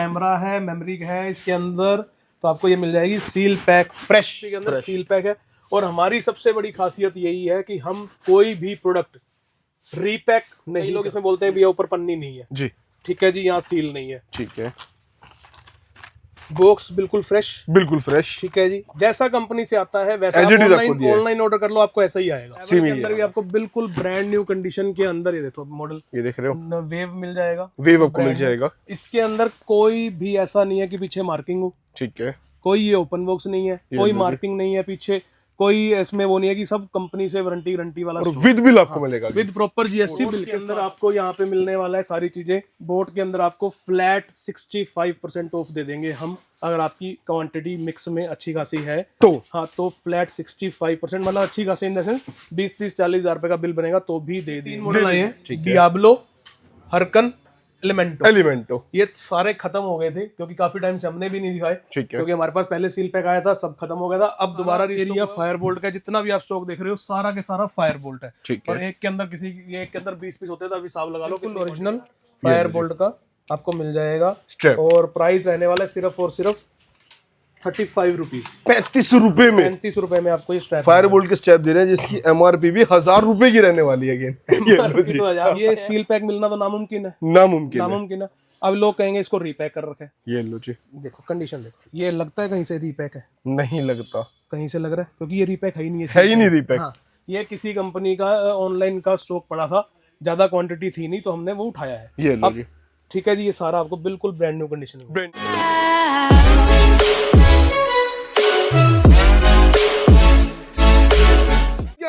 Camera है, memory है इसके अंदर। तो आपको ये मिल जाएगी सील पैक फ्रेश के अंदर सील पैक है। और हमारी सबसे बड़ी खासियत यही है कि हम कोई भी प्रोडक्ट रीपैक नहीं, लोग इसमें बोलते हैं भैया ऊपर पन्नी नहीं है जी, ठीक है जी, यहाँ सील नहीं है। ठीक है, बॉक्स बिल्कुल फ्रेश, बिल्कुल फ्रेश, ठीक है जी। जैसा कंपनी से आता है वैसा ऑनलाइन ऑर्डर कर लो, आपको ऐसा ही आएगा। सेम ही अंदर भी आपको बिल्कुल ब्रांड न्यू कंडीशन के अंदर ये देखो मॉडल, ये देख रहे हो, वेव मिल जाएगा, वेव आपको मिल जाएगा। इसके अंदर कोई भी ऐसा नहीं है कि पीछे मार्किंग हो, ठीक है, कोई ये ओपन बॉक्स नहीं है, कोई मार्किंग नहीं है पीछे, कोई इसमें वो नहीं है कि सब कंपनी से वारंटी वाला, विद बिल आपको मिलेगा, विद प्रॉपर जीएसटी बिल के अंदर आपको यहाँ पे मिलने वाला है सारी चीजें। बोट के अंदर आपको फ्लैट 65% ऑफ दे देंगे हम, अगर आपकी क्वांटिटी मिक्स में अच्छी खासी है तो हाँ, तो फ्लैट 65% मतलब अच्छी खासी इन द सेंस 20-30-40 हजार रुपए का बिल बनेगा तो भी दे देंगे। मॉडल आए हैं डियाब्लो, हरकन, एलिमेंटो, ये सारे खत्म हो गए थे क्योंकि काफी टाइम से हमने भी नहीं दिखाए, क्योंकि हमारे पास पहले सील पैक आया था, सब खत्म हो गया था। अब दोबारा एरिया फायर बोल्ट का जितना भी आप स्टॉक देख रहे हो सारा के सारा फायर बोल्ट है, और एक के अंदर एक के अंदर 20 पीस होते हैं, तो अभी हिसाब लगा लो। कुल ओरिजिनल फायर बोल्ट का आपको मिल जाएगा स्ट्रैप, और प्राइस रहने वाला है सिर्फ और सिर्फ 35 रुपीज, 35 रुपए में, 35 रुपए में आपको ये स्ट्रैप फायर बोल्ट के स्ट्रैप दे रहे हैं, जिसकी एमआरपी भी 1000 रुपए की रहने वाली है। ये सील पैक मिलना तो नामुमकिन है, नामुमकिन है। अब लोग कहेंगे इसको रीपैक कर रखे, ये लो जी, देखो कंडीशन देखो, ये लगता है कहीं से रीपैक है, नहीं लगता, कहीं से लग रहा है क्योंकि ये रीपैक है ही नहीं, है ही नहीं रीपैक। हाँ, ये किसी कंपनी का ऑनलाइन का स्टॉक पड़ा था, ज्यादा क्वांटिटी थी नहीं तो हमने वो उठाया है। ये लो जी, ठीक है जी, ये सारा आपको बिल्कुल ब्रांड न्यू कंडीशन में।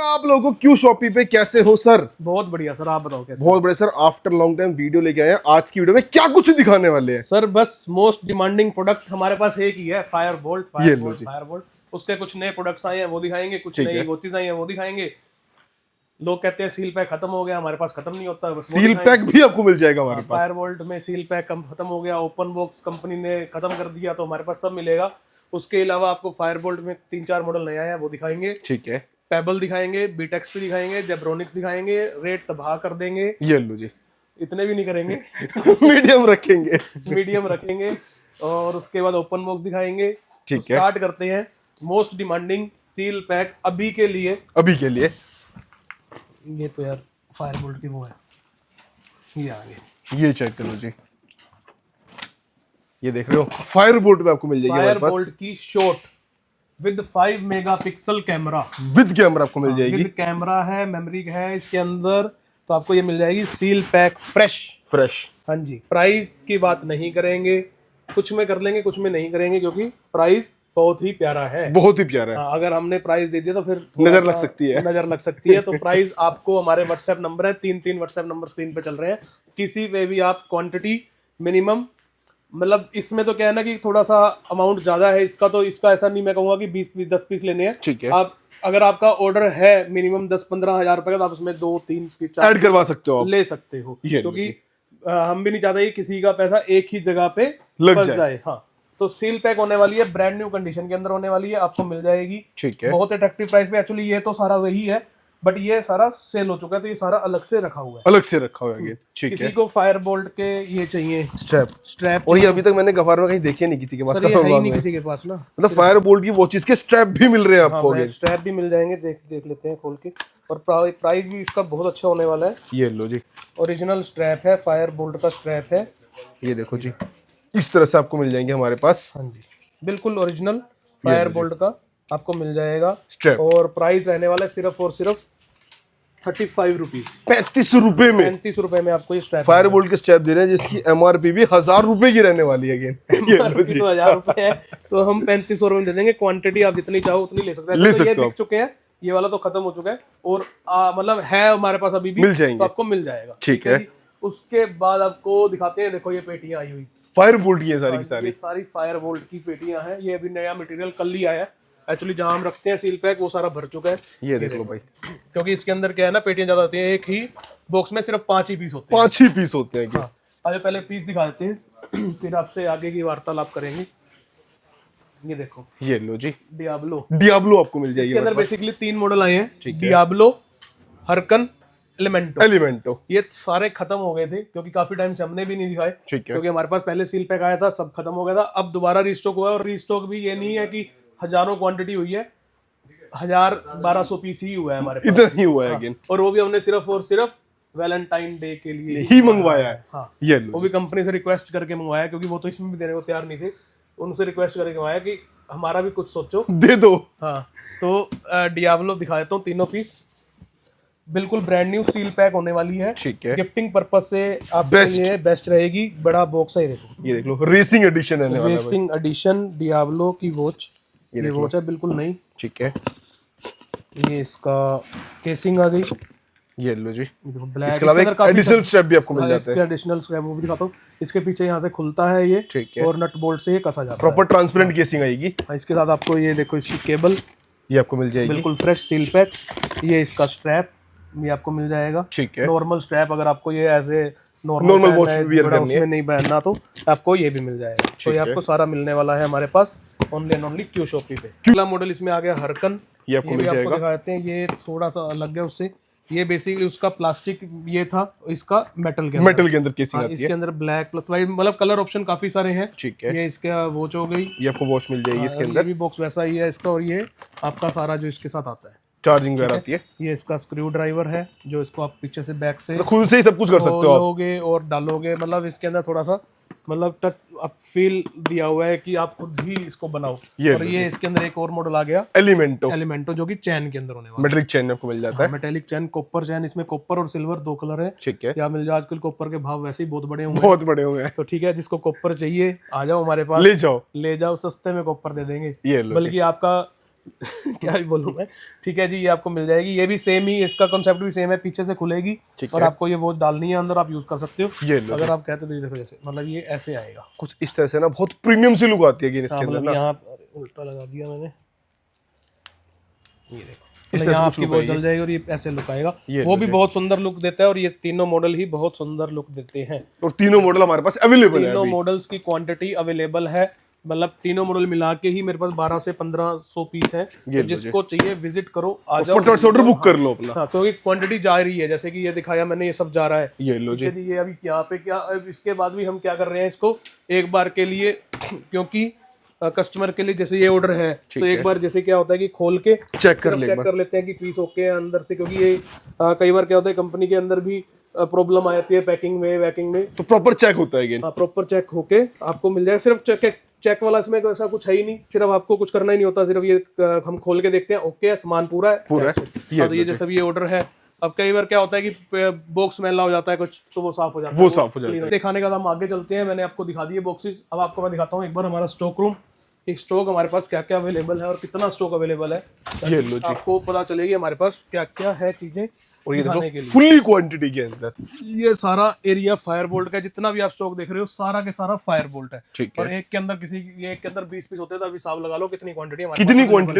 आप लोगों को क्यों शॉपी पे कैसे हो सर? बहुत बढ़िया सर, आप बताओ कैसे? बहुत बढ़िया sir, after long time video लेके आए हैं। आज की वीडियो में क्या कुछ दिखाने वाले हैं सर? बस मोस्ट डिमांडिंग प्रोडक्ट हमारे पास एक ही है, फायर बोल्ट, फायर बोल्ट। उसके कुछ नए प्रोडक्ट्स आए हैं वो दिखाएंगे, कुछ नई वो चीज आई है वो दिखाएंगे। लोग कहते हैं सील पैक खत्म हो गया, हमारे पास खत्म नहीं होता, बस सील पैक भी आपको मिल जाएगा हमारे पास। फायर बोल्ट में सील पैक खत्म हो गया, ओपन बॉक्स कंपनी ने खत्म कर दिया, तो हमारे पास सब मिलेगा। उसके अलावा आपको फायर बोल्ट में 3-4 मॉडल नया है वो दिखाएंगे, ठीक है, पेबल दिखाएंगे, बीटेक्स भी दिखाएंगे, जेब्रोनिक्स दिखाएंगे, रेट तबाह कर देंगे। ये लो जी, इतने भी नहीं करेंगे मीडियम रखेंगे। और उसके बाद ओपन बॉक्स दिखाएंगे। ठीक है, स्टार्ट करते हैं मोस्ट डिमांडिंग सील पैक अभी के लिए। ये तो यार फायर बोल्ट की वो है, ये आगे, ये चेक करो जी, ये देख रहे हो फायर बोल्ट में आपको मिल जाएगी फायर बोल्ट की shot with 5 megapixel camera, with camera आपको मिल जाएगी। विद कैमरा है, मेमोरी है इसके अंदर। तो आपको ये मिल जाएगी सील पैक फ्रेश। हाँ जी, प्राइस की बात नहीं करेंगे, कुछ में कर लेंगे कुछ में नहीं करेंगे, क्योंकि प्राइस बहुत ही प्यारा है, बहुत ही प्यारा है। अगर हमने प्राइस दे दिया तो फिर नजर लग सकती है। तो प्राइस आपको हमारे व्हाट्सएप नंबर है, 3 व्हाट्सएप नंबर स्क्रीन पे चल रहे हैं, किसी पे भी आप क्वांटिटी मिनिमम, मतलब इसमें तो क्या है ना कि थोड़ा सा अमाउंट ज्यादा है इसका, तो इसका ऐसा नहीं मैं कहूंगा कि 20 पीस 10 पीस लेने हैं, ठीक है। आप अगर आपका ऑर्डर है मिनिमम 10-15 हजार रुपए का, तो आप उसमें 2-3 पीस ऐड करवा सकते हो, ले सकते हो, क्योंकि हम भी नहीं चाहते कि किसी का पैसा एक ही जगह पे लग जाए। हाँ, तो सील पैक होने वाली है, ब्रांड न्यू कंडीशन के अंदर होने वाली है, आपको मिल जाएगी, ठीक है, बहुत अट्रैक्टिव प्राइस पे। एक्चुअली ये तो सारा वही है, बट ये सारा सेल हो चुका है, तो ये सारा अलग से रखा हुआ है, ठीक है। किसी को फायर बोल्ट के ये चाहिए स्ट्रैप, और ये अभी तक मैंने गफार में कहीं देखे नहीं किसी के पास, नहीं किसी के पास ना, मतलब फायर बोल्ट की वॉचेस के स्ट्रैप भी मिल रहे हैं आपको, स्ट्रैप भी मिल जाएंगे, देख लेते हैं खोल के। और प्राइस भी इसका बहुत अच्छा होने वाला है। ये लो जी, ओरिजिनल स्ट्रैप है, फायर बोल्ट का स्ट्रैप है, ये देखो जी, इस तरह से आपको मिल जाएंगे हमारे पास। हाँ जी, बिल्कुल ओरिजिनल फायर बोल्ट का आपको मिल जाएगा स्ट्रैप, और प्राइस रहने वाला है सिर्फ और सिर्फ 35 रुपीज, 35 रुपए में, 35 रुपए में आपको ये स्ट्रैप, फायर बोल्ट के स्ट्रैप दे रहे हैं, जिसकी एमआरपी भी 1000 रुपए की रहने वाली है। ये लो जी, 1000 रुपए है, तो हम 3500 रुपए में दे देंगे। क्वांटिटी आप जितनी चाहो उतनी ले सकते हैं, ये बिक चुके हैं, ये वाला तो खत्म हो चुका है, और मतलब है हमारे पास अभी भी, मिल जाएंगे, तो आपको मिल जाएगा, ठीक है। उसके बाद आपको दिखाते हैं, देखो ये पेटियां आई हुई फायर बोल्ट की है, सारी फायर बोल्ट की पेटियां हैं। ये अभी नया मटेरियल कल ही आया है, एक्चुअली जहां हम रखते हैं सील पैक वो सारा भर चुका है। ये देख लो भाई, क्योंकि इसके अंदर क्या है ना, पेटियां ज्यादा होती हैं, एक ही बॉक्स में सिर्फ 5 ही पीस होते हैं, 5 ही पीस होते हैं। हाँ, आगे पहले पीस दिखा देते हैं, फिर आपसे आगे की वार्तालाप करेंगे। ये देखो, ये लो जी, डियाब्लो आपको मिल जाएगी। इसके अंदर बेसिकली 3 मॉडल आए हैं, डियाब्लो, हरकन, एलिमेंटो। ये सारे खत्म हो गए थे क्योंकि काफी टाइम से हमने भी नहीं दिखाए, ठीक है। क्योंकि हमारे पास पहले सील पैक आया था, सब खत्म हो गया था। अब दोबारा रीस्टॉक हुआ है, और रीस्टॉक भी ये नहीं है कि हजारों क्वांटिटी हुई है, 1000-1200 पीस ही हुआ है हमारे पास। इतना ही हुआ है अगेन, और वो भी हमने सिर्फ और सिर्फ वैलेंटाइन डे के लिए ही मंगवाया है। हाँ, ये वो भी कंपनी से रिक्वेस्ट करके मंगवाया, क्योंकि वो तो इसमें भी देने को तैयार नहीं थे। उनसे रिक्वेस्ट करके मंगवाया कि हमारा भी कुछ सोचो, दे दो। हाँ, तो डियाब्लो दिखा देता हूँ, तीनों पीस बिल्कुल ब्रांड न्यू सील पैक होने वाली है। ठीक है। गिफ्टिंग पर्पस से आपके बेस्ट। लिए बेस्ट रहेगी। बड़ा बॉक्स है, ये देखो, ये देख लो, रेसिंग एडिशन है। रेसिंग एडिशन डियाब्लो की वॉच, ये देख लो। वॉच है बिल्कुल नई। ठीक है, ये इसका केसिंग आ गई, ये लो जी। देखो ब्लैक। इसके अलावा एक एडिशनल स्ट्रैप भी आपको मिल जाता है। एडिशनल स्ट्रैप वो भी दिखाता हूँ। इसके पीछे यहाँ से खुलता है ये, ठीक है। और नट बोल्ट से ये कसा जाता है। प्रॉपर ट्रांसपेरेंट केसिंग आएगी। इसके साथ आपको ये देखो, इसकी केबल ये आपको मिल जाएगी, बिल्कुल फ्रेश सील पैक। ये इसका स्ट्रैप ये आपको मिल जाएगा। ठीक है। नॉर्मल स्ट्रैप, अगर आपको ये as a normal watch wear करनी है, उसमें नहीं पहनना तो आपको ये भी मिल जाएगा। तो ये आपको सारा मिलने वाला है हमारे पास only and only Q Shopee पे। अगला मॉडल इसमें आ गया हरकन, ये आपको मिल जाएगा। दिखा देते हैं, ये थोड़ा सा अलग है उससे। ये बेसिकली उसका प्लास्टिक ये था, इसका मेटल के अंदर केसिंग आती है। इसके अंदर ब्लैक प्लस वाइट, मतलब कलर ऑप्शन काफी सारे हैं। ठीक है। ये इसका वॉच हो गई, ये आपको वॉच मिल जाएगी इसके ये अंदर। भी बॉक्स वैसा ही है इसका, और ये आपका सारा जो इसके साथ आता है, चार्जिंग वगैरह आती है। ये इसका स्क्रू ड्राइवर है, जो इसको आप पीछे से बैक से तो खुद से ही सब कुछ कर सकते हो आप। लोगे और डालोगे। मतलब इसके अंदर थोड़ा सा मतलब टच आप फील दिया हुआ है कि आप खुद भी इसको बनाओ। और ये इसके अंदर एक और मॉडल आ गया, एलिमेंटो, जो कि चैन के अंदर होने वाला है। मेटेलिक चैन आपको मिल जाता है। मेटेलिक चैन, कॉपर चैन। इसमें कॉपर और सिल्वर दो कलर है। ठीक है। क्या मिल जाए, आजकल कॉपर के भाव वैसे ही बहुत बड़े हुए हैं। बहुत बड़े हुए हैं। तो ठीक है, जिसको कॉपर चाहिए आ जाओ हमारे पास, ले जाओ, सस्ते में कॉपर दे देंगे। ये लो, बल्कि आपका क्या ही बोलूं मैं। ठीक है जी, ये आपको मिल जाएगी। ये भी सेम ही, इसका कॉन्सेप्ट भी सेम है, पीछे से खुलेगी और आपको ये वॉच डालनी है अंदर, आप यूज कर सकते हो। ये अगर आप कहते तो देखो, जैसे मतलब ये ऐसे आएगा कुछ इस तरह से ना, बहुत प्रीमियम सी लुक आती है इसके अंदर मतलब ना। यहाँ उल्टा लगा दिया मैंने, ये देखो, इस तरह आपकी वॉच डल जाएगी और ये ऐसे लुक आएगा। वो भी बहुत सुंदर लुक देता है, और ये तीनों मॉडल ही बहुत सुंदर लुक देते हैं। और तीनों मॉडल हमारे पास अवेलेबल है। तीनों मॉडल्स की क्वांटिटी अवेलेबल है, मतलब तीनों मॉडल मिला के ही मेरे पास 1200 से 1500 पीस है। तो जिसको चाहिए विजिट करो, आ जाओ, फटाफट से ऑर्डर बुक कर लो अपना। हाँ, क्योंकि क्वांटिटी जा रही है, जैसे कि ये दिखाया मैंने, ये सब जा रहा है। ये लो जी। ये अभी यहाँ पे क्या, इसके बाद भी हम क्या कर रहे हैं इसको एक बार के लिए, क्योंकि कस्टमर के लिए जैसे ये ऑर्डर है, तो एक बार जैसे क्या होता है कि खोल के चेक कर लेते हैं कि पीस ओके है अंदर से, क्योंकि ये कई बार क्या होता है कंपनी के अंदर भी प्रॉब्लम आ जाती है पैकिंग में, वैकिंग में। तो प्रॉपर चेक होता है अगेन। प्रॉपर चेक होके आपको मिल जाएगा। सिर्फ चेक वाला इसमें ऐसा कुछ है ही नहीं, सिर्फ आपको कुछ करना ही नहीं होता, सिर्फ ये हम खोल के देखते हैं ओके है, सामान पूरा है। तो ये जैसे भी ये ऑर्डर है, अब कई बार क्या होता है कि बॉक्स मैला हो जाता है कुछ, तो वो साफ हो जाता है। दिखाने के बाद हम आगे चलते हैं। मैंने आपको दिखा दिए बॉक्सेस, अब आपको मैं दिखाता हूँ एक बार हमारा स्टॉक रूम। एक स्टॉक हमारे पास क्या क्या अवेलेबल है और कितना स्टॉक अवेलेबल है, ये लो जी। आपको पता चलेगी हमारे पास क्या क्या है चीजें। और ये देखो फुल्ली क्वांटिटी के अंदर ये सारा एरिया फायर बोल्ट का, जितना भी आप स्टॉक देख रहे हो सारा के सारा फायर बोल्ट है। ठीक है। और एक के अंदर एक के अंदर 20 पीस होते हैं, तो अभी हिसाब लगा लो कितनी क्वांटिटी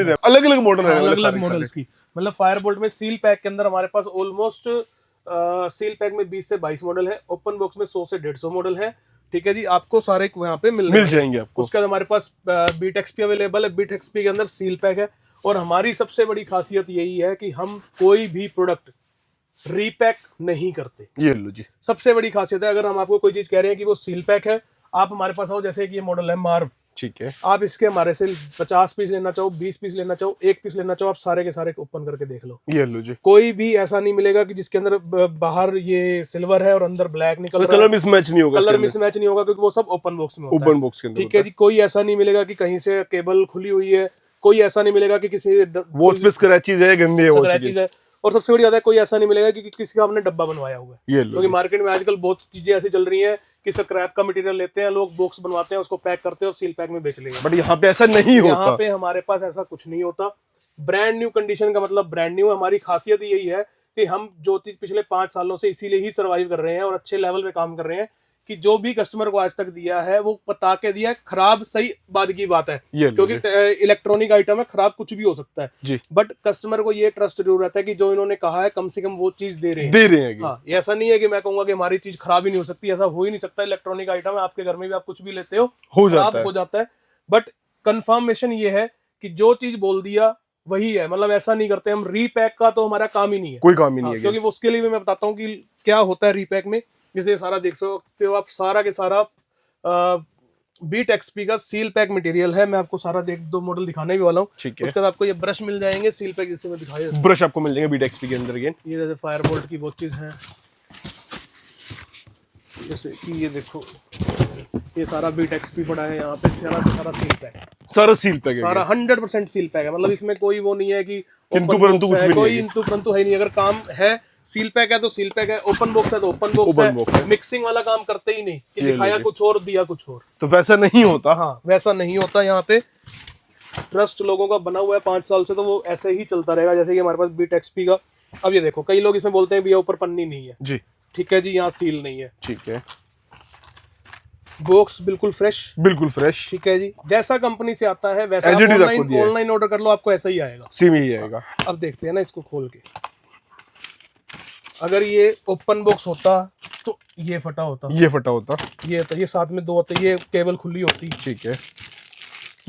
है, अलग अलग मॉडल है, अलग अलग मॉडल्स की। मतलब फायर बोल्ट में सील पैक के अंदर हमारे पास ऑलमोस्ट सील पैक में 20 से 22 मॉडल है, ओपन बॉक्स में 100 से 150 मॉडल है। ठीक है जी, आपको सारे यहाँ पे मिल जाएंगे आपको। उसके बाद हमारे पास बीट एक्सपी अवेलेबल है, बीट एक्सपी के अंदर सील पैक है। और हमारी सबसे बड़ी खासियत यही है कि हम कोई भी प्रोडक्ट रीपैक नहीं करते। ये लो जी, सबसे बड़ी खासियत है। अगर हम आपको कोई चीज कह रहे हैं कि वो सील पैक है, आप हमारे पास आओ, जैसे कि ये मॉडल है मार्व, ठीक है, आप इसके हमारे से 50 पीस लेना चाहो, 20 पीस लेना चाहो, 1 पीस लेना चाहो, आप सारे के सारे ओपन करके देख लो। ये लो जी। कोई भी ऐसा नहीं मिलेगा कि जिसके अंदर बाहर ये सिल्वर है और अंदर ब्लैक निकल रहा है, कलर मिसमैच नहीं होगा, क्योंकि वो सब ओपन बॉक्स में होता है। ओपन बॉक्स के अंदर। ठीक है जी, कोई ऐसा नहीं मिलेगा कि कहीं से केबल खुली हुई है, कोई ऐसा नहीं मिलेगा कि किसी वॉच पे स्क्रैचेस है, गंदी है वो चीज है। और सबसे बड़ी बात है, कोई ऐसा नहीं मिलेगा कि किसी का हमने डब्बा बनवाया हुआ है। क्योंकि मार्केट में आजकल बहुत चीजें ऐसी चल रही हैं कि स्क्रैप का मटेरियल लेते हैं लोग, बॉक्स बनवाते हैं, उसको पैक करते हैं और सील पैक में बेच लेंगे। बट यहाँ पे ऐसा नहीं होता। यहाँ पे हमारे पास ऐसा कुछ नहीं होता। ब्रांड न्यू कंडीशन का मतलब ब्रांड न्यू। हमारी खासियत यही है कि हम जो चीज पिछले 5 सालों से इसीलिए ही सर्वाइव कर रहे हैं और अच्छे लेवल पे काम कर रहे हैं कि जो भी कस्टमर को आज तक दिया है वो बता के दिया है। खराब सही बाद की बात है, क्योंकि इलेक्ट्रॉनिक आइटम है, खराब कुछ भी हो सकता है, बट कस्टमर को ये ट्रस्ट जरूर रहता है कि जो इन्होंने कहा है कम से कम वो चीज दे रहे हैं। हाँ, ऐसा नहीं है कि मैं कहूंगा कि हमारी चीज खराब ही नहीं हो सकती, ऐसा हो ही नहीं सकता। इलेक्ट्रॉनिक आइटम है, आपके घर में भी आप कुछ भी लेते हो खराब हो जाता है, बट कंफर्मेशन ये है कि जो चीज बोल दिया वही है, मतलब ऐसा नहीं करते हम। रीपैक का तो हमारा काम ही नहीं है, कोई काम ही नहीं हाँ, है। क्योंकि वो उसके लिए भी मैं बताता हूँ कि क्या होता है रीपैक में। जैसे सारा देख सकते हो आप, सारा के सारा बीट एक्सपी का सील पैक मटेरियल है। मैं आपको सारा दो मॉडल दिखाने भी वाला हूँ। ठीक है। उसके बाद आपको ये ब्रश मिल जाएंगे सील पैक, जिससे मैं दिखाया, ब्रश आपको मिल जाएंगे बीट एक्सपी के अंदर। अगेन ये जैसे फायर बोल्ट की बहुत चीज है, जैसे कि ये देखो, ये सारा बीट एक्सपी पड़ा है यहाँ पे, सारा सील पैक, सारा सील पैक है, सारा 100% सील पैक है। मतलब इसमें कोई वो नहीं है कि किंतु परंतु कुछ भी नहीं कोई है। इंतु परंतु है नहीं। अगर काम है सील पैक है तो सील पैक है, ओपन बॉक्स है तो ओपन बॉक्स है। मिक्सिंग वाला काम करते ही नहीं कि दिखाया कुछ और दिया कुछ और, तो वैसा नहीं होता। हाँ, वैसा नहीं होता। यहाँ पे ट्रस्ट लोगों का बना हुआ है 5 साल से, तो वो ऐसे ही चलता रहेगा। जैसे कि हमारे पास बीट एक्सपी का, अब ये देखो, कई लोग इसमें बोलते हैं भैया ऊपर पन्नी नहीं है जी, ठीक है जी, यहाँ सील नहीं है, ठीक है। बॉक्स बिल्कुल फ्रेश, बिल्कुल फ्रेश, ठीक है जी। जैसा कंपनी से आता है वैसा ऑनलाइन ऑर्डर कर लो, आपको ऐसा ही आएगा, सेम ही आएगा। अब देखते हैं ना इसको खोल के। अगर ये ओपन बॉक्स होता तो ये फटा होता, ये फटा होता, ये साथ में 2 होते, ये केबल खुली होती, ठीक है।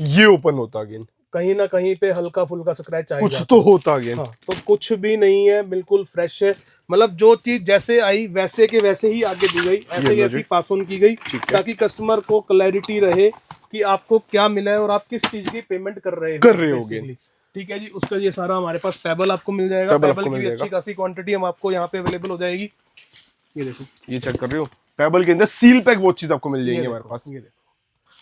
ये ओपन होता अगेन, कहीं ना कहीं पे हल्का फुल्का स्क्रैच आ कुछ तो होता अगेन। हाँ, तो कुछ भी नहीं है, बिल्कुल फ्रेश है। मतलब जो चीज जैसे आई वैसे के वैसे ही आगे दी गई, ऐसे ऐसी पास ऑन की गई, ताकि कस्टमर को क्लैरिटी रहे कि आपको क्या मिला है और आप किस चीज की पेमेंट कर रहे हो। ठीक है जी। उसका ये सारा हमारे पास पेबल आपको मिल जाएगा, पेबल की भी अच्छी खासी क्वांटिटी हम आपको यहाँ पे अवेलेबल हो जाएगी। ये देखो, ये चेक कर रहे हो, पेबल के अंदर सील पैक वो चीज आपको मिल जाएगी हमारे पास। ये देखो,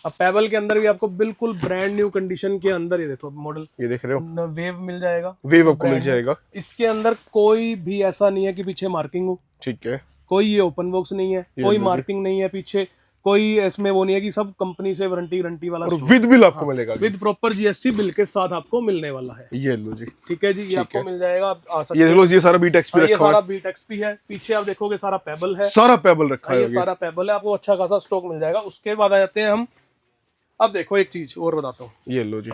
अब पेबल के अंदर भी आपको बिल्कुल ब्रांड न्यू कंडीशन के अंदर, ये देखो मॉडल, ये देख रहे हो, वेव मिल जाएगा, वेव आपको मिल जाएगा। इसके अंदर कोई भी ऐसा नहीं है कि पीछे मार्किंग हो, ठीक है। कोई ये ओपन बॉक्स नहीं है, कोई मार्किंग नहीं है पीछे, कोई इसमें वो नहीं है कि सब कंपनी से वारंटी वाला, और विद बिल आपको मिलेगा, विद प्रॉपर जीएसटी बिल के साथ आपको मिलने वाला है। ये लो जी, ठीक है जी, ये आपको मिल जाएगा, आप आ सकते हैं। ये लो, ये सारा बीट एक्सपी रखा हुआ है, ये सारा बीट एक्सपी है। पीछे आप देखोगे सारा पेबल है, सारा पेबल रखा है, ये सारा पेबल है, आपको अच्छा खासा स्टॉक मिल जाएगा। उसके बाद आ जाते हैं हम, अब देखो एक चीज और बताता हूँ, ये लो जी,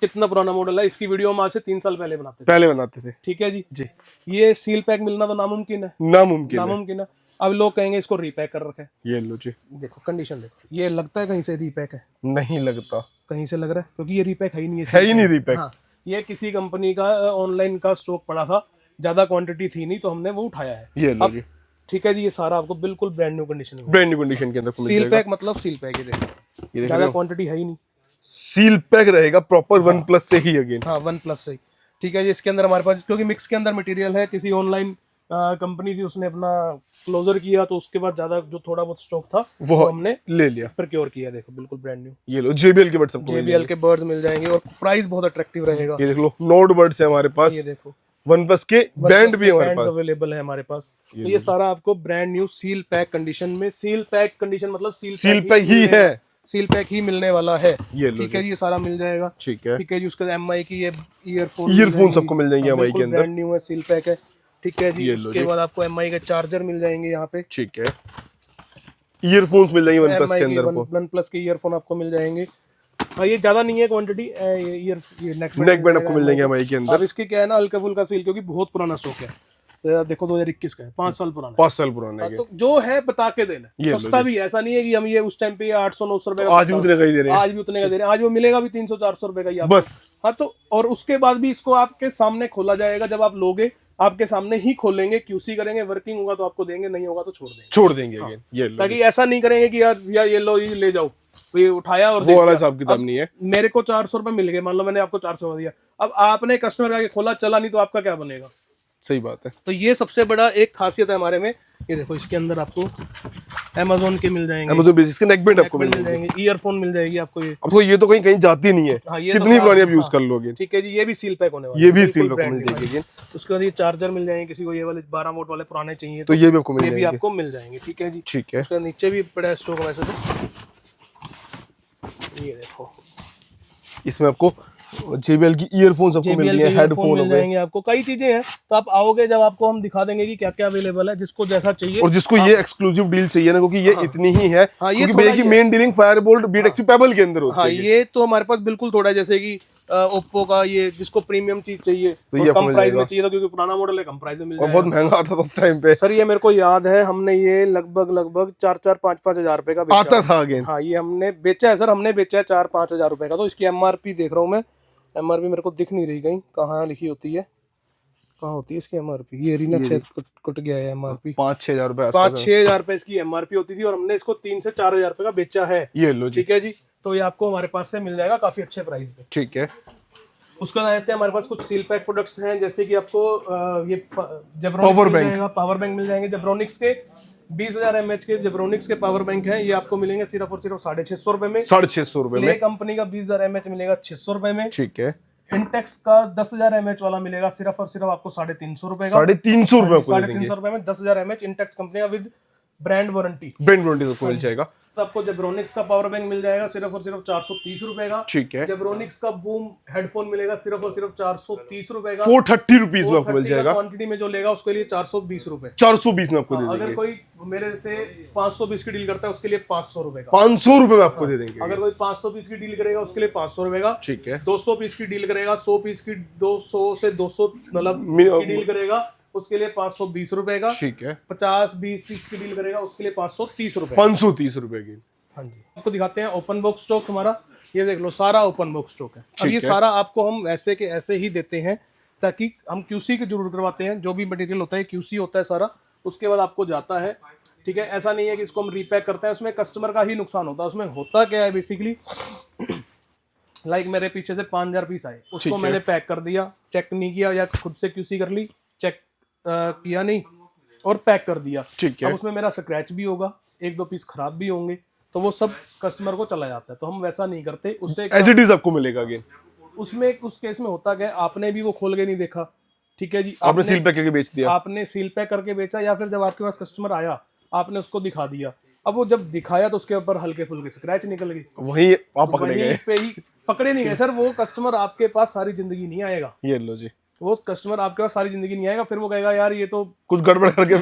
कितना पुराना मॉडल है। इसकी वीडियो हम आज से 3 साल पहले बनाते थे। ठीक है जी। ये सील पैक मिलना तो नामुमकिन है, नामुमकिन है। अब लोग कहेंगे इसको रीपैक कर रखे, ये लो जी, देखो कंडीशन देखो, ये लगता है कहीं से रीपैक है? नहीं लगता, कहीं से लग रहा है, क्योंकि ये रीपैक है ही नहीं, है ही नहीं रीपैक। हाँ, ये किसी कंपनी का ऑनलाइन का स्टॉक पड़ा था, ज्यादा क्वांटिटी थी नहीं, तो हमने वो उठाया है। ये लो जी, ठीक है जी। ये सारा आपको बिल्कुल ब्रांड न्यू कंडीशन के अंदर सील पैक, मतलब सील पैक, ये देखो, ज्यादा क्वांटिटी है ही नहीं, सील पैक रहेगा प्रॉपर OnePlus से ही अगेन। हाँ, OnePlus से ही। ठीक है जी। इसके अंदर हमारे पास, क्योंकि मिक्स के अंदर मटेरियल है, किसी ऑनलाइन कंपनी थी, उसने अपना क्लोजर किया, तो उसके बाद ज्यादा जो थोड़ा बहुत स्टॉक था वो हमने ले लिया, प्रोक्योर किया। देखो बिल्कुल ब्रांड न्यू। ये लो JBL के बर्ड्स, JBL के बर्ड्स मिल जाएंगे, और प्राइस बहुत अट्रैक्टिव रहेगा। ये देख लो, नोट बर्ड्स है हमारे पास, ये देखो OnePlus के बैंड भी हमारे पास अवेलेबल है हमारे पास। ये सारा आपको brand new seal pack condition में, सील पैक कंडीशन मतलब सील पैक ही है, सील पैक ही मिलने वाला है। ठीक है जी, ये सारा मिल जाएगा। ठीक है जी। उसके बाद MI की ये ईयरफोन सबको मिल जाएंगे, MI के अंदर ब्रांड न्यू है, सील पैक है। ठीक है जी। उसके बाद आपको MI के चार्जर मिल जाएंगे यहाँ पे। ठीक है। ईयरफोन्स मिल जाएंगे OnePlus के अंदर, OnePlus के ईयरफोन आपको मिल जाएंगे। हाँ, ये ज्यादा नहीं है क्वांटिटी, ये नेक बैंड आपको मिल जाएंगे MI के अंदर। अब इसके क्या है ना, हल्का फुल्का सील, क्योंकि बहुत पुराना स्टॉक है, तो देखो 2021 का है, 5 साल पुराना, 5 साल पुराना है। तो जो है बता के देना, सस्ता भी है, ऐसा नहीं है कि हम ये उस टाइम पे 800-900 रुपए, आज भी उतने का ही दे रहे हैं, आज भी उतने का दे रहे हैं, आज वो मिलेगा भी 300-400 रुपए का ही बस। हाँ, तो और उसके बाद भी इसको आपके सामने खोला जाएगा, जब आप लोगे आपके सामने ही खोलेंगे, QC करेंगे, वर्किंग होगा तो आपको देंगे, नहीं होगा तो छोड़ देंगे। हाँ, ये ताकि ऐसा नहीं करेंगे कि यार ये लो, ये ले जाओ, ये उठाया और वो वाला हिसाब किताब नहीं है। मेरे को 400 रुपए मिल गए, मान लो मैंने आपको 400 दिया, अब आपने कस्टमर आके खोला, चला नहीं, तो आपका क्या बनेगा? सही बात है। तो ये सबसे बड़ा एक खासियत है हमारे में। ये देखो, इसके अंदर आपको Amazon के मिल जाएंगे, Amazon बेसिस के नेक बैंड आपको मिल जाएंगे, ईयरफोन मिल जाएगी आपको। ये अब तो ये तो कहीं जाती नहीं है। हाँ, कितनी पुरानी आप यूज कर लोगे। ठीक है जी। ये भी सील पैक होने वाला है, ये भी सील पैक मिल जाएगी। उसके बाद ये चार्जर मिल जाएंगे, किसी को ये वाले 12 वोल्ट वाले पुराने चाहिए तो ये भी आपको मिल जाएंगे। ठीक है जी। ठीक है। उसके नीचे भी बड़ा स्टॉक वैसे तो, ये देखो, इसमें आपको JBL की ईयरफोन्स आपको मिल जाएंगे, हेडफोन मिल जाएंगे आपको, कई चीजें हैं। तो आप आओगे, जब आपको हम दिखा देंगे कि क्या क्या अवेलेबल है, जिसको जैसा चाहिए, और जिसको ये एक्सक्लूसिव डील चाहिए ना, क्योंकि ये इतनी ही है। हाँ, ये भैया की main dealing Fireboltt Beat XP Pebble के अंदर होती है। हाँ, ये तो हमारे पास बिल्कुल थोड़ा, जैसे कि ओप्पो का, ये जिसको प्रीमियम चीज चाहिए तो ये कम प्राइस में चाहिए था, क्योंकि पुराना मॉडल है, कम प्राइस में मिल जाएगा, बहुत महंगा आता था उस टाइम पे। सर, ये मेरे को याद है, हमने ये लगभग 4-5 हजार रुपए का आता था। हाँ, ये हमने बेचा है सर, हमने बेचा है 4-5 हजार रुपए का। तो इसकी MRP देख रहा हूँ मैं, MRP मेरे को दिख नहीं रही कहीं, कहाँ लिखी होती है, कहाँ होती है इसकी MRP? ये रीना शायद कट गया है MRP। 5-6 हजार रुपए, 5-6 हजार रुपए इसकी MRP होती थी और हमने इसको 3 से 4 हजार रुपए का बेचा है। ये लो जी। ठीक है जी, तो ये आपको हमारे पास से मिल जाएगा काफी अच्छे प्राइस पे। ठीक है। उसके बाद आते हैं हमारे पास कुछ सील पैक प्रोडक्ट्स हैं, जैसे कि आपको ये पावर बैंक मिल जाएंगे जेब्रोनिक्स के 20,000 mAh के जेब्रोनिक्स के पावर बैंक हैं। ये आपको मिलेंगे सिर्फ और सिर्फ 650 रुपए में। 650 रुपए में। कंपनी का 20,000 mAh मिलेगा 600 रुपए में। ठीक है। इंटेक्स का 10,000 mAh वाला मिलेगा सिर्फ और सिर्फ आपको 350 रुपए का। 350 रुपए को 350 रुपए में 10,000 mAh इंटेक्स कंपनी का with brand warranty. Brand warranty तो मिल जाएगा। तो आपको जेब्रोनिक्स का पावर बैंक मिल जाएगा सिर्फ और सिर्फ 430 रुपए का। ठीक है। जेब्रोनिक्स का बूम हेडफोन मिलेगा सिर्फ और सिर्फ 430 रुपए का। 430 रुपीज में आपको मिल जाएगा। क्वांटिटी में जो लेगा उसके लिए 420 रुपए। 420 में आपको दे देंगे। अगर कोई मेरे से 500 पीस की डील करता है उसके लिए 500 रुपए का। 500 रुपए में आपको दे देंगे। अगर कोई 500 पीस की डील करेगा उसके लिए 500 रुपए का। ठीक है। 200 पीस की डील करेगा, 100 पीस की 200 से 200 मतलब की डील करेगा उसके लिए 520 रुपए का। ठीक है। 50-20 पीस की डील करेगा उसके लिए 530 रुपए। 530 रुपए की। हाँ जी, आपको दिखाते हैं ओपन बॉक्स स्टॉक हमारा। ये देख लो, सारा ओपन बॉक्स स्टॉक है। अब ये सारा आपको हम ऐसे के ऐसे ही देते हैं ताकि हम QC की जरूर करवाते हैं। जो भी मटेरियल होता है QC होता है सारा, उसके बाद आपको जाता है। ठीक है, ऐसा नहीं है कि इसको हम रीपैक करते हैं, उसमें कस्टमर का ही नुकसान होता है। उसमें होता क्या है बेसिकली, लाइक मेरे पीछे से 5,000 पीस आए, उसको मैंने पैक कर दिया, चेक नहीं किया या खुद से QC कर ली, चेक किया नहीं और पैक कर दिया। ठीक है। अब उसमें मेरा स्क्रैच भी होगा, 1-2 पीस खराब भी होंगे, तो वो सब कस्टमर को चला जाता है। तो हम वैसा नहीं करते। उससे एज इट इज आपको मिलेगा अगेन। उसमें उस केस में होता क्या है, आपने भी वो खोल के नहीं देखा। ठीक है जी, आपने सील पैक करके बेच दिया। आपने सील पैक करके बेचा, या फिर जब आपके पास कस्टमर आया आपने उसको दिखा दिया। अब वो जब दिखाया तो उसके ऊपर हल्के फुल्के स्क्रैच निकल गई, वही आप पकड़े गए। पे ही पकड़े नहीं गए सर। वो कस्टमर आपके पास सारी जिंदगी नहीं आएगा। ये लो जी। वो कस्टमर आपके पास सारी जिंदगी नहीं आएगा। फिर वो कहेगा यार ये तो कुछ गड़बड़ करके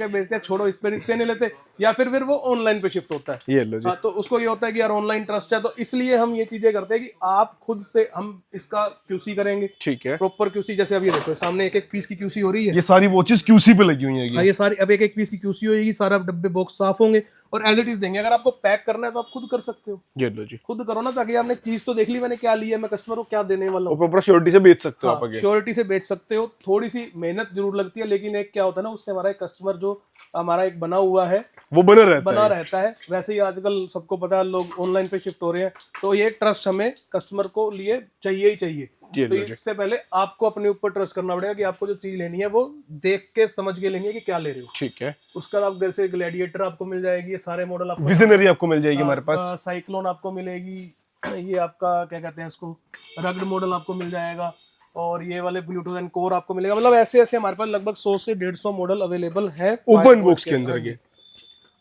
बेचता है, छोड़ो, इस पर इससे नहीं लेते, या फिर वो ऑनलाइन पे शिफ्ट होता है। ये लो जी। तो उसको ये होता है कि यार ऑनलाइन ट्रस्ट है, तो इसलिए हम ये चीजें करते हैं कि आप खुद से हम इसका QC करेंगे। ठीक है। प्रॉपर QC, जैसे अब ये देखो सामने एक पीस की QC हो रही है। ये सारी वॉचेस QC पे लगी हुई है। ये सारी अब एक पीस की QC होगी, सारा डब्बे बॉक्स साफ होंगे और एज इट इज देंगे। अगर आपको पैक करना है तो आप खुद कर सकते हो। ये लो जी। खुद करो ना, ताकि आपने चीज तो देख ली मैंने क्या ली है, मैं कस्टमर को क्या देने वाला हूँ। प्रॉपर श्योरिटी से बेच सकते हो आप आगे। श्योरिटी से बेच सकते हो। थोड़ी सी मेहनत जरूर लगती है, लेकिन एक क्या होता है ना, उससे हमारा एक कस्टमर जो हमारा एक बना हुआ है वो बना रहता है। वैसे ही आजकल सबको पता है लोग ऑनलाइन पे शिफ्ट हो रहे हैं, तो ये ट्रस्ट हमें कस्टमर को लिए चाहिए ही चाहिए। तो इससे पहले आपको अपने ऊपर ट्रस्ट करना पड़ेगा कि आपको जो चीज लेनी है वो देख के समझ के लेनी है कि क्या ले रहे हो। ठीक है। उसका आप घर से ग्लैडिएटर आपको मिल जाएगी, ये सारे मॉडल आपको, विजनरी आपको मिल जाएगी हमारे पास, साइक्लोन आपको मिलेगी, ये आपका क्या कहते हैं इसको, रग्ड मॉडल आपको मिल जाएगा, और ये वाले ब्लूटूथ एंड कोर आपको मिलेगा। मतलब ऐसे ऐसे हमारे पास लगभग 100 से 150 मॉडल अवेलेबल है ओपन बॉक्स के अंदर के।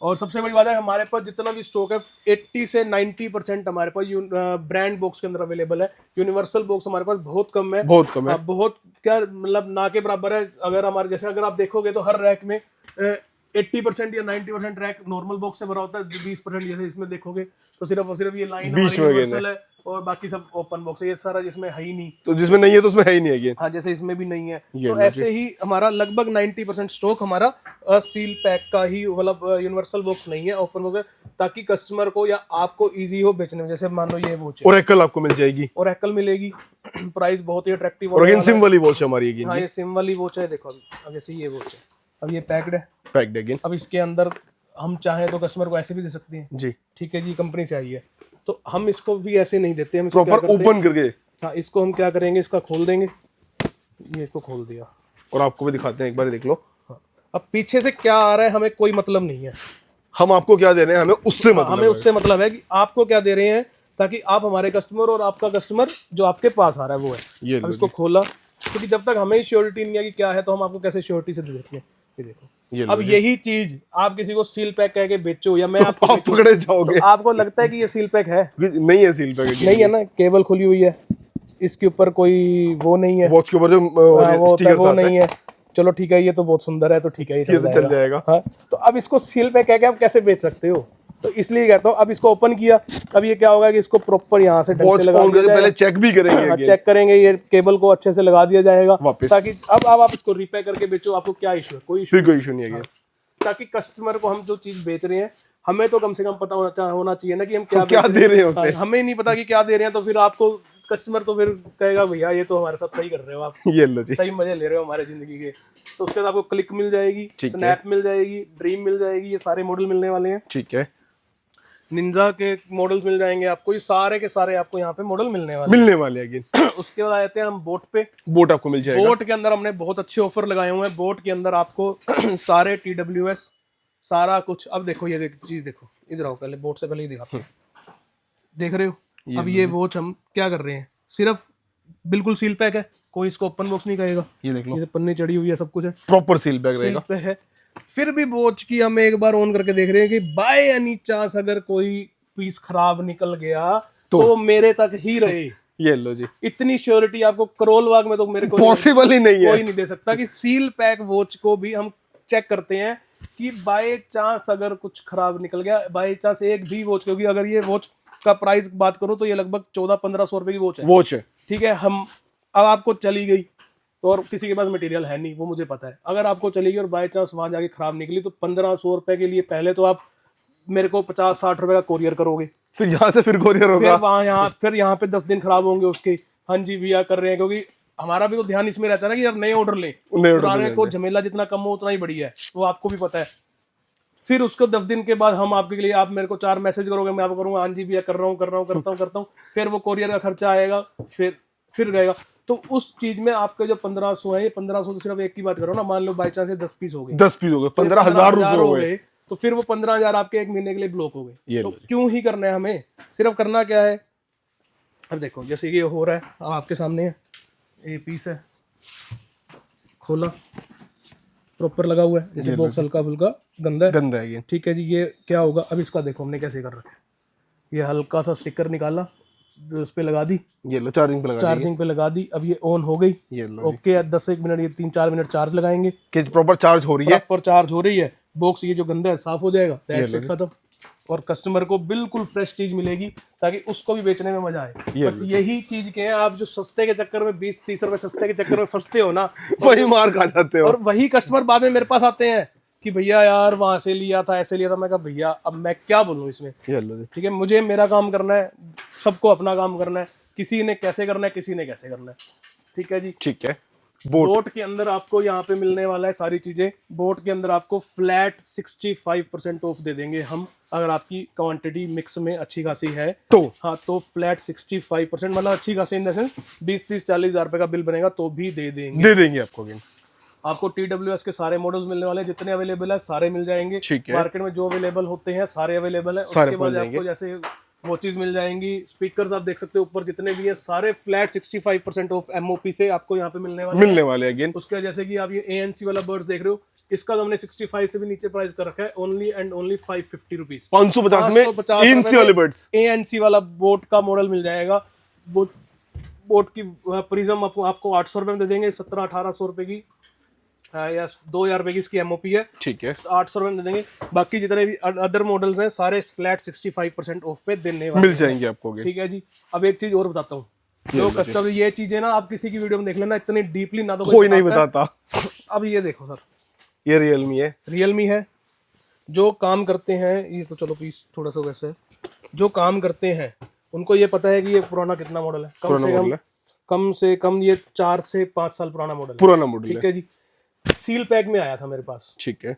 और सबसे बड़ी बात है, हमारे पास जितना भी स्टॉक है 80 से 90% हमारे पास ब्रांड बॉक्स के अंदर अवेलेबल है। यूनिवर्सल बॉक्स हमारे पास बहुत कम है। बहुत क्या मतलब ना के बराबर है। अगर हमारे जैसे अगर आप देखोगे तो हर रैक में 80% या 90% रैक नॉर्मल बॉक्स से भरा होता है। 20% जैसे इसमें देखोगे तो सिर्फ और सिर्फ ये लाइन यूनिवर्सल है और बाकी सब ओपन बॉक्स है। ये सारा जिसमें है ही नहीं, तो जिसमें नहीं है तो उसमें है ही नहीं है। हाँ, जैसे इसमें भी नहीं है। तो ऐसे ही हमारा लगभग 90% स्टॉक हमारा सील पैक का ही, मतलब यूनिवर्सल बॉक्स नहीं है, ओपन बॉक्स, ताकि कस्टमर को या आपको इजी हो बेचने में। जैसे मान लो ये वॉच है, ओरेकल आपको मिल जाएगी, ओरेकल मिलेगी। प्राइस बहुत ही अट्रैक्टिव और अगेन सिम वाली वॉच हमारी है। हाँ, ये सिम वाली वॉच है। देखो अब जैसे ये वॉच है, अब ये पैक्ड अगेन। अब इसके अंदर हम चाहें तो कस्टमर को ऐसे भी दे सकते हैं जी। ठीक है जी, कंपनी से आई है तो हम इसको भी ऐसे नहीं देते, हम प्रॉपर ओपन करके। हाँ, इसको हम क्या करेंगे, इसका खोल देंगे। ये इसको खोल दिया और आपको भी दिखाते हैं, एक बार देख लो। हाँ, अब पीछे से क्या आ रहा है हमें कोई मतलब नहीं है। हम आपको क्या दे रहे हैं हमें उससे मतलब हमें उससे मतलब है कि आपको क्या दे रहे हैं, ताकि आप हमारे कस्टमर और आपका कस्टमर जो आपके पास आ रहा है वो है। ये अब इसको खोला, क्योंकि जब तक हमें श्योरिटी नहीं है कि क्या है तो हम आपको कैसे श्योरिटी से दे देते हैं। ये देखो, अब यही चीज आप किसी को सील पैक कह के बेचो या मैं आपको आप पकड़े जाओगे। तो आपको लगता है कि ये सील पैक है? नहीं है सील पैक, नहीं है ना। केबल खुली हुई है, इसके ऊपर कोई वो नहीं है, वॉच के ऊपर जो वो नहीं है। चलो ठीक है, ये तो बहुत सुंदर है, तो ठीक है, ये तो चल जाएगा। हाँ, तो अब इसको सील पैक कह के आप कैसे बेच सकते हो? तो इसलिए कहता हूँ, अब इसको ओपन किया, अब ये क्या होगा कि इसको प्रॉपर यहाँ से ढंग से लगा दिया जाएगा। पहले चेक भी करेंगे, चेक करेंगे, ये केबल को अच्छे से लगा दिया जाएगा, ताकि अब आप इसको रिपेयर करके बेचो, आपको क्या इशू है? कोई इशू नहीं है। ताकि कस्टमर को हम जो चीज बेच रहे हैं, हमें तो कम से कम पता होना चाहिए ना कि हम क्या दे रहे हैं उसे। हमें नहीं पता कि क्या दे रहे हैं, तो फिर आपको कस्टमर तो फिर कहेगा भैया ये तो हमारे साथ सही कर रहे हो आप, ये लो जी, सही मजे ले रहे हो हमारे जिंदगी के। तो उसके बाद आपको क्लिक मिल जाएगी, स्नैप मिल जाएगी, ड्रीम मिल जाएगी, ये सारे मॉडल मिलने वाले हैं। ठीक है, निंजा के मॉडल्स मिल जाएंगे आपको, ये सारे के सारे आपको यहाँ पे मॉडल मिलने वाले हैं। उसके बाद आते हैं हम बोट पे। बोट आपको मिल जाएगा। बोट के अंदर हमने बहुत अच्छे ऑफर लगाए हुए हैं। बोट के अंदर आपको सारे TWS सारा कुछ। अब देखो ये चीज देखो, इधर आओ, पहले बोट से पहले ही दिखाते हैं। देख रहे हो अब ये वॉच हम क्या कर रहे हैं, सिर्फ बिल्कुल सील पैक है, कोई इसको ओपन बॉक्स नहीं कहेगा। ये देख लो, ये पन्नी चढ़ी हुई है, सब कुछ है, प्रॉपर सील पैक रहेगा। सील पे है। फिर भी वॉच की हम एक बार ऑन करके देख रहे हैं कि बाय एनी चांस अगर कोई पीस खराब निकल गया तो मेरे तक ही रहे। ये लो जी, इतनी श्योरिटी आपको करोल बाग में तो मेरे को पॉसिबल ही नहीं है, कोई नहीं दे सकता कि सील पैक वॉच को भी हम चेक करते हैं कि बाय चांस अगर कुछ खराब निकल गया, बाय चांस एक भी वॉच, क्योंकि अगर ये वॉच का प्राइस बात करूं तो ये लगभग 1400-1500 रुपए की वॉच है। ठीक है, हम अब आपको चली गई तो और किसी के पास मटेरियल है नहीं, वो मुझे पता है। अगर आपको चली गई और बाय चांस वहां जाके खराब निकली तो 1500 रुपए के लिए पहले तो आप मेरे को 50-60 रुपए का कोरियर करोगे, फिर यहाँ से फिर कोरियर होगा, फिर यहाँ पे 10 दिन खराब होंगे उसके। हाँ जी भैया कर रहे हैं, क्योंकि हमारा भी तो ध्यान इसमें रहता है ना कि यार नए ऑर्डर लें, पुराने को झमेला जितना कम हो उतना ही बढ़िया है, वो आपको भी पता है। फिर उसको 10 दिन के बाद हम आपके लिए, आप मेरे को 4 मैसेज करोगे, मैं आपको करूंगा हाँ जी भैया कर रहा हूँ करता हूँ, फिर वो कोरियर का खर्चा आएगा, फिर रहेगा। तो उस चीज में आपके जो 1500 है, ये 1500 तो सिर्फ एक की बात करो ना, मान लो बाई चांस 10 पीस हो गए, 15,000 रुपए हो गए, तो फिर वो 15,000 आपके एक महीने के लिए ब्लॉक हो गए। तो क्यों ही करना है हमें, सिर्फ करना क्या है। अब देखो जैसे ये हो रहा है, अब आपके सामने है, ये पीस है, खोला, प्रॉपर लगा हुआ है, जैसे बॉक्स हल्का फुल्का गंदा है ये। ठीक है जी, ये क्या होगा, अब इसका देखो हमने कैसे कर रखा है। ये हल्का सा स्टिकर निकाला, उस पे लगा दी, ये लो चार्जिंग पे लगा दी। अब ये ऑन हो गई, ये लो ओके। 10-1 मिनट, ये 3-4 मिनट चार्ज लगाएंगे कि प्रॉपर चार्ज हो रही है, बॉक्स ये जो गंदा है साफ हो जाएगा, खत्म। और कस्टमर को बिल्कुल फ्रेश चीज मिलेगी, ताकि उसको भी बेचने में मजा आए। बस यही चीज के हैं, आप जो सस्ते के चक्कर में 20-30 रुपए सस्ते के चक्कर में फंसते हो ना, वही मार खा जाते हो। और वही कस्टमर बाद में मेरे पास आते हैं कि भैया यार वहां से लिया था, ऐसे लिया था। मैं कहा भैया अब मैं क्या बोलूं इसमें, ठीक है, मुझे मेरा काम करना है, सबको अपना काम करना है, किसी ने कैसे करना है, किसी ने कैसे करना है। ठीक है जी, ठीक है। बोट के अंदर आपको यहाँ पे मिलने वाला है सारी चीजें। बोट के अंदर आपको फ्लैट 65% ऑफ दे देंगे हम, अगर आपकी क्वांटिटी मिक्स में अच्छी खासी है तो। हाँ, तो फ्लैट 65%, मतलब अच्छी खासी इन द सेंस 20-30-40 हजार रुपए का बिल बनेगा तो भी दे देंगे आपको। TWS के सारे मॉडल्स मिलने वाले हैं, जितने अवेलेबल है सारे मिल जाएंगे। मार्केट में जो अवेलेबल होते हैं सारे अवेलेबल है। उसके बाद आपको जैसे वॉचेस मिल जाएंगी, स्पीकर्स आप देख सकते हो ऊपर जितने भी है सारे फ्लैट 65% ऑफ MOP से आपको यहाँ पे मिलने वाले हैं। उसके जैसे कि आप ये ANC वाला बर्ड्स देख रहे हो, इसका तो हमने 65 से भी नीचे प्राइस कर रखा है, ओनली एंड ओनली 550 रुपीज। 550 में ANC वाले बर्ड्स, ANC वाला बोट का मॉडल मिल जाएगा। बोट की प्रिज्म आपको 800 रुपए में दे देंगे, 1700-1800 रुपए की या 2000 रुपए की इसकी MOP है। ठीक है, 800 रुपए में दे देंगे। बाकी जितने भी अदर मॉडल्स हैं सारे फ्लैट 65% ऑफ पे देने वाले मिल जाएंगे आपको। ठीक है जी, अब एक चीज और बताता हूँ, जो कस्टमर ये चीजें ना आप किसी की वीडियो में देख लेना, इतनी डीपली ना तो कोई नहीं बताता। अब ये देखो सर, ये रियलमी है, जो काम करते हैं, ये तो चलो पीस थोड़ा सा वैसे है, जो काम करते हैं उनको ये पता है कि ये पुराना कितना मॉडल है, कम से कम ये 4 से 5 साल पुराना मॉडल। ठीक है जी, सील पैक में आया था मेरे पास। ठीक है,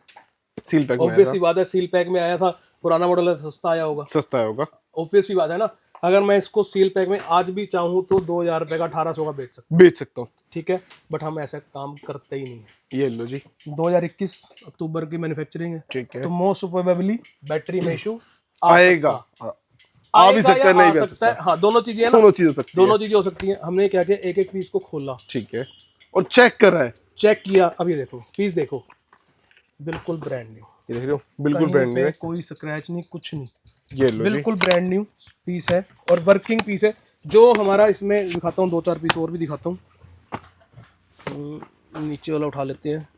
सील पैक में ऑब्वियसली बात है, सील पैक में आया था, पुराना मॉडल है, सस्ता आया होगा, ऑब्वियसली बात है ना। अगर मैं इसको सील पैक में आज भी चाहूँ तो 2000 रुपए का 1800 का बेच सकता हूँ। ठीक है, बट हम ऐसा काम करते ही नहीं है। ये लो जी, 2021 अक्टूबर की मैन्युफैक्चरिंग है। ठीक है, तो मोस्ट प्रोबेबली बैटरी में इशू आएगा, आ भी सकता है, नहीं भी आ सकता है। हाँ, दोनों चीजें हैं ना, दोनों चीजें हो सकती हैं। हमने क्या किया, एक पीस को खोला, ठीक है, और चेक कर रहा है, चेक किया। अब ये देखो पीस देखो, बिल्कुल ब्रांड न्यू, ये देख रहे हो, बिल्कुल ब्रांड न्यू है, कोई स्क्रैच नहीं, कुछ नहीं, ये लो, बिल्कुल ब्रांड न्यू पीस है और वर्किंग पीस है। जो हमारा इसमें दिखाता हूँ, 2-4 पीस और भी दिखाता हूँ। नीचे वाला उठा लेते हैं,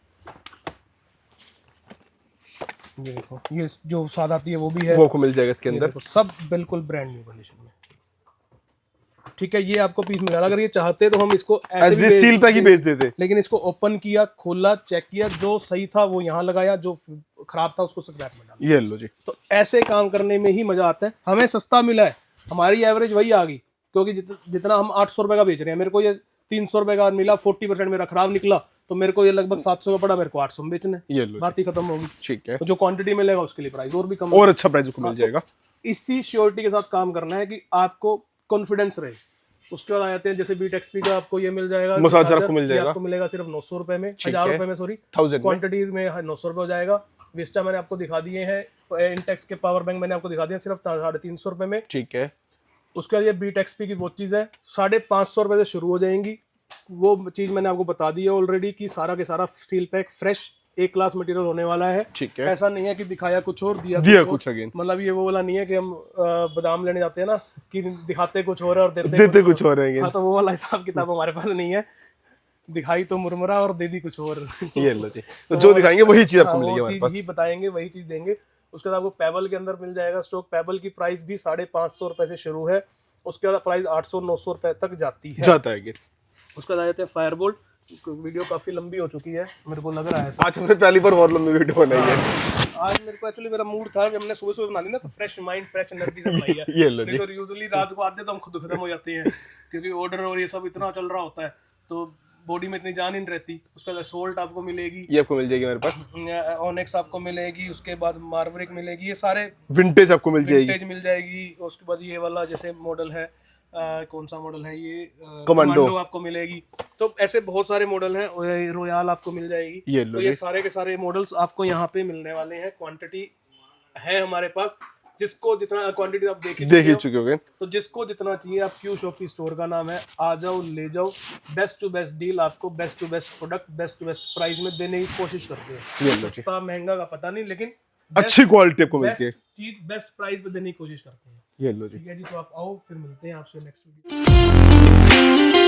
ये देखो, ये जो सादा आती है वो भी है, वो मिल जाएगा इसके अंदर, सब बिल्कुल ब्रांड न्यू कंडीशन में। ठीक है, ये आपको पीस मिला। अगर ये चाहते तो हम इसको ऐसे भी सील पैक ही बेच देते, लेकिन इसको ओपन किया, खोला, चेक किया, जो सही था वो यहाँ लगाया, जो खराब था उसको स्क्रैप में डाला। ये लो जी, तो ऐसे काम करने में ही मजा आता है। हमें सस्ता मिला है, हमारी एवरेज वही आ गई, क्योंकि जितना हम 800 रुपए का बेच रहे हैं, मेरे को ये 300 रुपए का मिला, 40% मेरा खराब निकला, तो मेरे को ये लगभग 700 का पड़ा, मेरे को 800 में बेचना है, ये लो बात ही खत्म होगी। ठीक है, तो जो क्वांटिटी मिलेगा उसके लिए प्राइस और भी कम और अच्छा प्राइस को मिल जाएगा। इसी श्योरिटी के साथ काम करना है कि आपको कॉन्फिडेंस रहे। उसके बाद आ जाते हैं जैसे बीट एक्सपी का, आपको ये मिल जाएगा मसाजर आपको मिल जाएगा, आपको मिलेगा सिर्फ 900 रुपए में, ठीक 1000 है। रुपए में, सॉरी 1000 में। क्वांटिटी में 900 रुपए हो जाएगा। विस्टा मैंने आपको दिखा दिए हैं, इंटेक्स के पावर बैंक मैंने आपको दिखा दिए सिर्फ 350 रुपए में। ठीक है, उसके बाद ये बीट एक्सपी की वो चीज़ है 550 रुपए से शुरू हो जाएंगी। वो चीज़ मैंने आपको बता दी है ऑलरेडी कि सारा के सारा सील पैक फ्रेश एक क्लास मटेरियल होने वाला है। ठीक है, ऐसा नहीं है कि दिखाया कुछ और दिया कुछ अगेन, मतलब ये वो वाला नहीं है कि हम बादाम लेने जाते हैं ना कि दिखाते कुछ और है और देते कुछ और है। हाँ, तो वो वाला हिसाब किताब हमारे पास नहीं है, दिखाई तो मुरमुरा और दे दी कुछ और। ये लो जी, तो जो दिखाएंगे वही चीज आपको हाँ, मिलेगी वो हमारे चीज पास। ही बताएंगे, वही चीज देंगे। उसके बाद आपको पेबल के अंदर मिल जाएगा स्टॉक। पेबल की प्राइस भी 550 रुपए से शुरू है, उसके बाद प्राइस 800-900 रुपए तक जाती है, जाता है। उसके बाद आ जाते हैं फायरबोल्ट। वीडियो काफी लंबी हो चुकी है मेरे को लग रहा है, आज हमने पहली बार बहुत लंबी वीडियो बनाई है। आज मेरे को एक्चुअली मेरा मूड था, जब हमने सुबह सुबह बना ली ना तो फ्रेश माइंड फ्रेश एनर्जी से बनाई है। ये लो जी, नहीं तो यूजुअली रात को आते तो हम खुद खत्म हो जाते हैं क्योंकि ऑर्डर और ये सब इतना चल रहा होता है तो बॉडी में इतनी जान ही नहीं रहती। उसके बाद सोल्ट आपको मिलेगी, ये आपको मिल जाएगी हमारे पास। ऑनेक्स आपको मिलेगी, उसके बाद मार्वरिक मिलेगी, ये सारे विंटेज आपको मिल जाएगी, विंटेज मिल जाएगी। उसके बाद ये वाला जैसे मॉडल है, कौन सा मॉडल है ये, कमांडो आपको मिलेगी। तो ऐसे बहुत सारे मॉडल हैं, रॉयल आपको मिल जाएगी। ये तो ये सारे के सारे मॉडल्स आपको यहाँ पे मिलने वाले हैं। क्वांटिटी है हमारे पास, जिसको जितना क्वांटिटी आप देख ही चुके होगे, तो जिसको जितना चाहिए आप क्यू शॉपी स्टोर का नाम है, आ जाओ ले जाओ। बेस्ट टू बेस्ट डील आपको, best to best product, best to best price में देने की कोशिश करते हैं। ये लो जी, सस्ता महंगा का पता नहीं, लेकिन अच्छी क्वालिटी आपको मिलती है, चीज बेस्ट प्राइस पे देने की कोशिश करते हैं। ये लो जी। ठीक है जी, तो आप आओ, फिर मिलते हैं आपसे नेक्स्ट वीडियो।